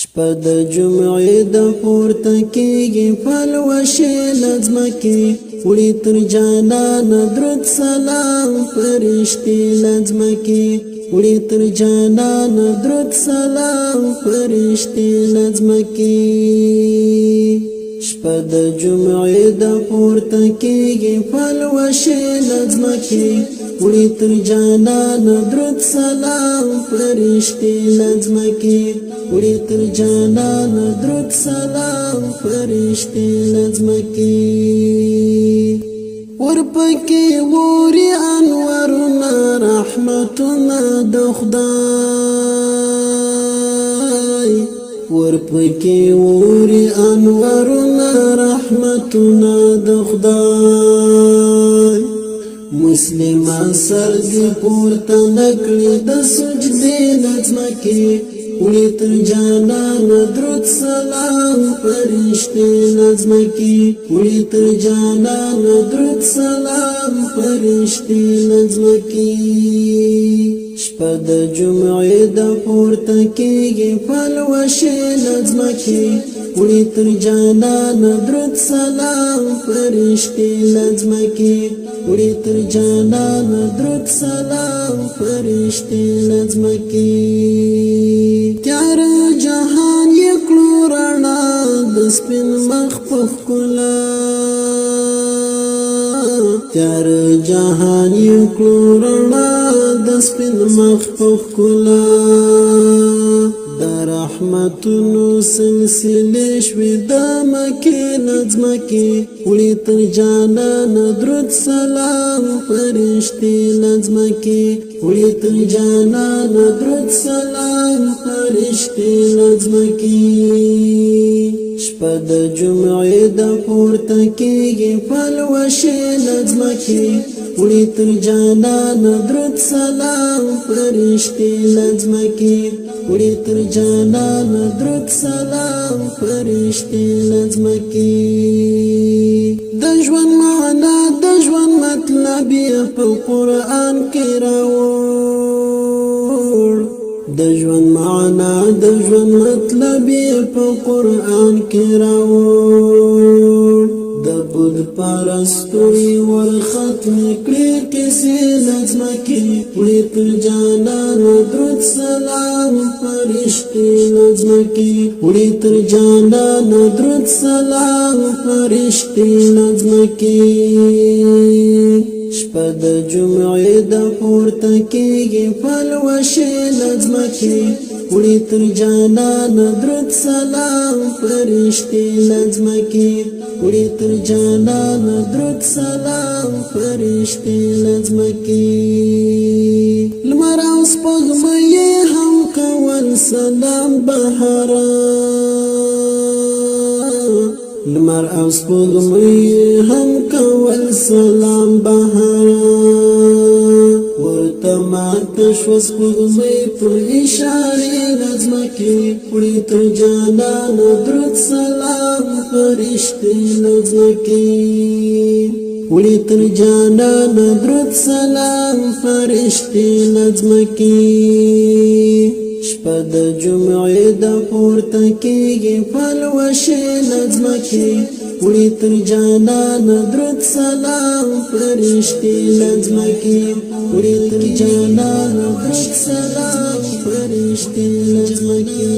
شپه د جمعې د پورته کېږي پلوشې لځمکې وړي تر جانانه درود سلام فرشتې لځمکې وړي تر جانانه درود سلام فرشتې لځمکې شپه د جمعې د پورته کېږي پلوشې لځمکې وړي تر جانانه درود سلام فرشتې لځمکې وړي تر جانانه درود سلام فرشتې لځمکې ورپکې ووري انوارونه رحمتونه د خدای ورپکې ووري انوارونه رحمتونه د خدای مسلمان سر دی پورته نکړي د سجدې لځمکې وړي تر جانانه درود سلام فرشتې لځمکې وړي تر جانانه درود سلام فرشتې لځمکې شپه د جمعې د پورته کېږي پلوشې لځمکې وړي تر جانانه درود سلام فرشتې لځمکې وړي تر جانانه درود سلام فرشتې لځمکې تیار جهان یې کړو رڼا د سپین مخ په ښکلا تیار جهان یې کړو رڼا د سپین مخ په ښکلا د رحمتونو سلسلې شوې د مکې لځمکې وړي تر جانانه درود سلام فرشتې لځمکې وړي تر جانانه درود سلام فرشتې لځمکې شپه د جمعې د پورته کېږي پلوشې لځمکې وړي تر جانانه درود سلام فرشتې لځمکې وړي تر جانانه درود سلام فرشتې لځمکې د ژوند معنا د ژوند مطلب یې په قرآن کې راوړ د ژوند معنا د ژوند مطلب یې په قرآن کې راوړ د بت پرستو ور ختم کړي کیسې لځمکې وړي تر جانانه درود سلام فرشتې لځمکې وړي تر جانانه درود سلام فرشتې لځمکې شپه د جمعې د پورته کېږي پلوشې لځمکې وړي تر جانانه درود سلام فرشتې لځمکې وړي تر جانانه درود سلام فرشتې لځمکې لمر او سپوږمۍ هم کول سلام بهارا لمر او سپوږمۍ هم کول سلام بهارا ورته ماته شوه سپوږمۍ په اشارې لځمکې وړي تر جانانه درود سلام فرشتې لځمکې وړي تر جانانه درود سلام فرشتې لځمکې شپه د جمعې د پورته کېږي پلوشې لځمکې وړي تر جانانه درود سلام فرشتې لځمکې وړي تر جانانه درود سلام فرشتې لځمکې